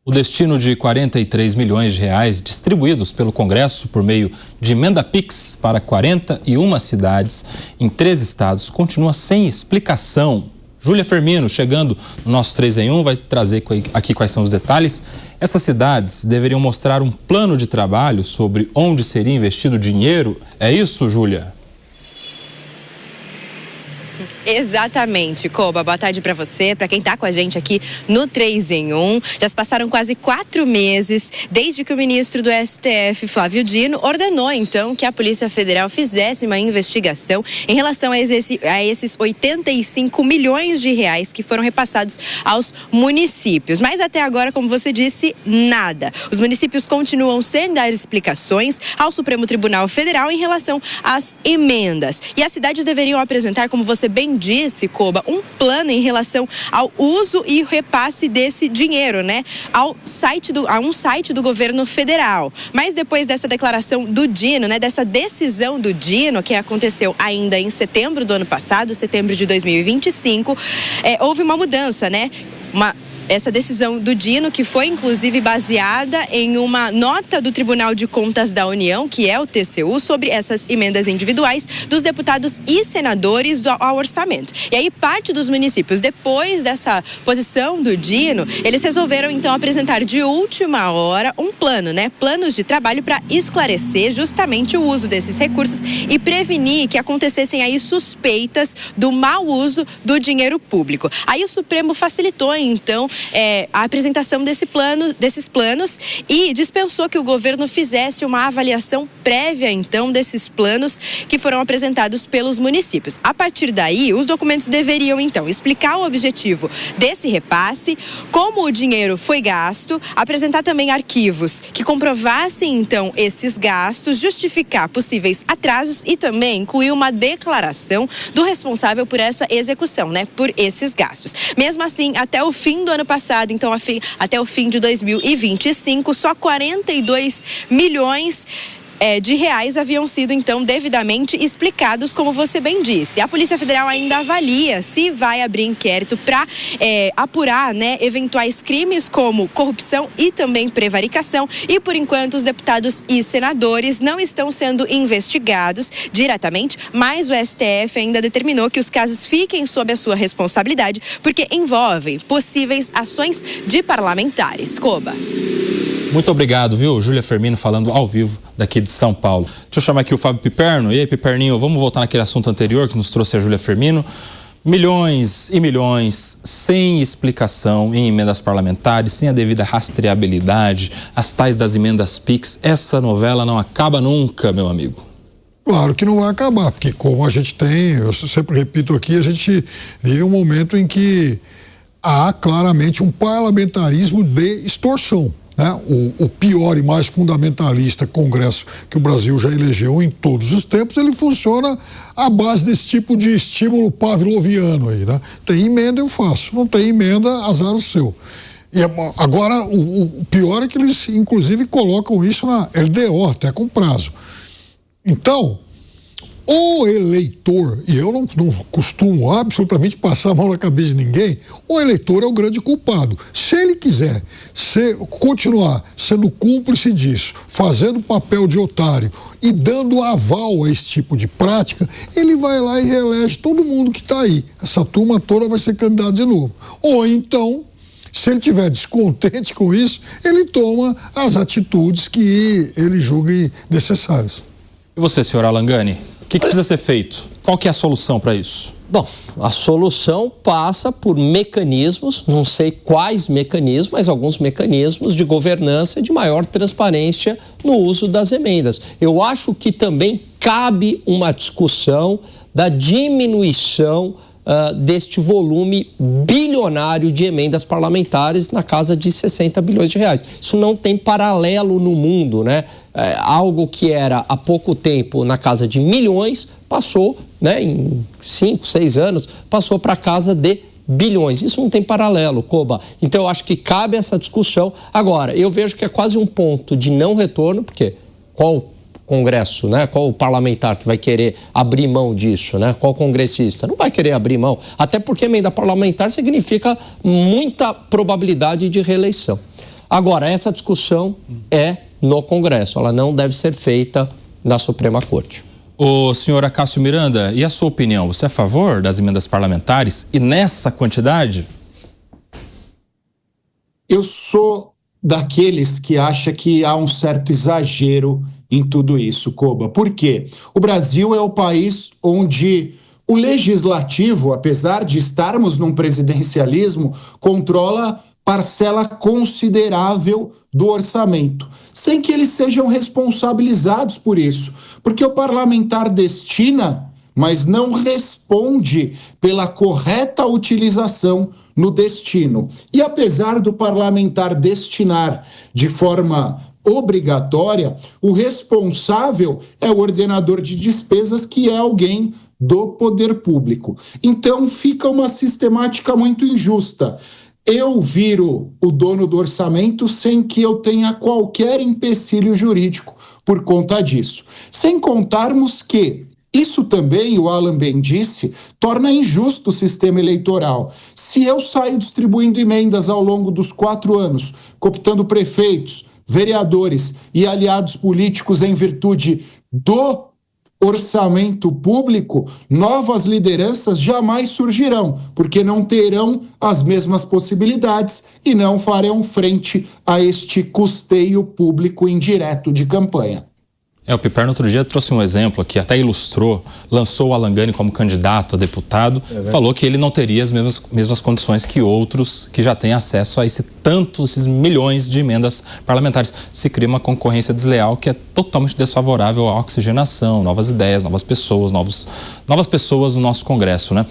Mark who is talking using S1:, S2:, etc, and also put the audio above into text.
S1: O destino de 43 milhões de reais distribuídos pelo Congresso por meio de emenda PIX para 41 cidades em 3 estados continua sem explicação. Júlia Firmino, chegando no nosso 3 em 1, vai trazer aqui quais são os detalhes. Essas cidades deveriam mostrar um plano de trabalho sobre onde seria investido o dinheiro. É isso, Júlia?
S2: Exatamente, Koba. Boa tarde para você, para quem está com a gente aqui no 3 em 1. Já se passaram quase 4 meses desde que o ministro do STF, Flávio Dino, ordenou então que a Polícia Federal fizesse uma investigação em relação a esses 85 milhões de reais que foram repassados aos municípios. Mas até agora, como você disse, nada. Os municípios continuam sem dar explicações ao Supremo Tribunal Federal em relação às emendas. E as cidades deveriam apresentar, como você bem disse, Koba, um plano em relação ao uso e repasse desse dinheiro, né? A um site do governo federal. Mas depois dessa declaração do Dino, né? Dessa decisão do Dino, que aconteceu ainda em setembro do ano passado, setembro de 2025, houve uma mudança, né? Essa decisão do Dino, que foi inclusive baseada em uma nota do Tribunal de Contas da União, que é o TCU, sobre essas emendas individuais dos deputados e senadores ao orçamento. E aí parte dos municípios, depois dessa posição do Dino, eles resolveram então apresentar de última hora um plano, né? Planos de trabalho para esclarecer justamente o uso desses recursos e prevenir que acontecessem aí suspeitas do mau uso do dinheiro público. Aí o Supremo facilitou então a apresentação desses planos e dispensou que o governo fizesse uma avaliação prévia, então, desses planos que foram apresentados pelos municípios. A partir daí, os documentos deveriam, então, explicar o objetivo desse repasse, como o dinheiro foi gasto, apresentar também arquivos que comprovassem, então, esses gastos, justificar possíveis atrasos e também incluir uma declaração do responsável por essa execução, né, por esses gastos. Mesmo assim, até o fim do ano passado, então até o fim de 2025, só 42 milhões de reais haviam sido então devidamente explicados, como você bem disse. A Polícia Federal ainda avalia se vai abrir inquérito para apurar, né, eventuais crimes como corrupção e também prevaricação, e por enquanto os deputados e senadores não estão sendo investigados diretamente, mas o STF ainda determinou que os casos fiquem sob a sua responsabilidade porque envolvem possíveis ações de parlamentares. Koba.
S1: Muito obrigado, viu? Júlia Firmino falando ao vivo daqui de São Paulo. Deixa eu chamar aqui o Fábio Piperno. E aí, Piperninho, vamos voltar naquele assunto anterior que nos trouxe a Júlia Firmino. Milhões e milhões sem explicação em emendas parlamentares, sem a devida rastreabilidade, as tais das emendas PIX. Essa novela não acaba nunca, meu amigo.
S3: Claro que não vai acabar, porque como a gente tem, eu sempre repito aqui, a gente vive um momento em que há claramente um parlamentarismo de extorsão. O pior e mais fundamentalista Congresso que o Brasil já elegeu em todos os tempos, ele funciona à base desse tipo de estímulo pavloviano aí, né? Tem emenda, eu faço. Não tem emenda, azar o seu. E agora, o pior é que eles, inclusive, colocam isso na LDO, até com prazo. Então, o eleitor, e eu não costumo absolutamente passar a mão na cabeça de ninguém, o eleitor é o grande culpado. Se ele quiser continuar sendo cúmplice disso, fazendo papel de otário e dando aval a esse tipo de prática, ele vai lá e reelege todo mundo que está aí. Essa turma toda vai ser candidata de novo. Ou então, se ele estiver descontente com isso, ele toma as atitudes que ele julgue necessárias.
S1: E você, senhor Alangani? O que precisa ser feito? Qual que é a solução para isso?
S4: Bom, a solução passa por mecanismos, não sei quais mecanismos, mas alguns mecanismos de governança e de maior transparência no uso das emendas. Eu acho que também cabe uma discussão da diminuição deste volume bilionário de emendas parlamentares na casa de 60 bilhões de reais. Isso não tem paralelo no mundo, né? Algo que era há pouco tempo na casa de milhões, passou, né, em 5, 6 anos, passou para a casa de bilhões. Isso não tem paralelo, Koba. Então eu acho que cabe essa discussão. Agora, eu vejo que é quase um ponto de não retorno, porque qual Congresso, né? Qual o parlamentar que vai querer abrir mão disso, né? Qual congressista? Não vai querer abrir mão, até porque emenda parlamentar significa muita probabilidade de reeleição. Agora, essa discussão é no Congresso, ela não deve ser feita na Suprema Corte.
S1: O senhor Acácio Miranda, e a sua opinião? Você é a favor das emendas parlamentares e nessa quantidade?
S5: Eu sou daqueles que acham que há um certo exagero em tudo isso, Koba. Por quê? O Brasil é o país onde o legislativo, apesar de estarmos num presidencialismo, controla parcela considerável do orçamento, sem que eles sejam responsabilizados por isso, porque o parlamentar destina, mas não responde pela correta utilização no destino. E apesar do parlamentar destinar de forma obrigatória, o responsável é o ordenador de despesas, que é alguém do poder público. Então fica uma sistemática muito injusta. Eu viro o dono do orçamento sem que eu tenha qualquer empecilho jurídico por conta disso. Sem contarmos que isso também, o Alan bem disse, torna injusto o sistema eleitoral. Se eu saio distribuindo emendas ao longo dos 4 anos, cooptando prefeitos, vereadores e aliados políticos em virtude do orçamento público, novas lideranças jamais surgirão, porque não terão as mesmas possibilidades e não farão frente a este custeio público indireto de campanha.
S1: O Piperno outro dia trouxe um exemplo aqui, até ilustrou, lançou o Alan Gani como candidato a deputado, falou que ele não teria as mesmas condições que outros que já têm acesso a esses milhões de emendas parlamentares. Se cria uma concorrência desleal que é totalmente desfavorável à oxigenação, novas ideias, novas pessoas no nosso Congresso, né?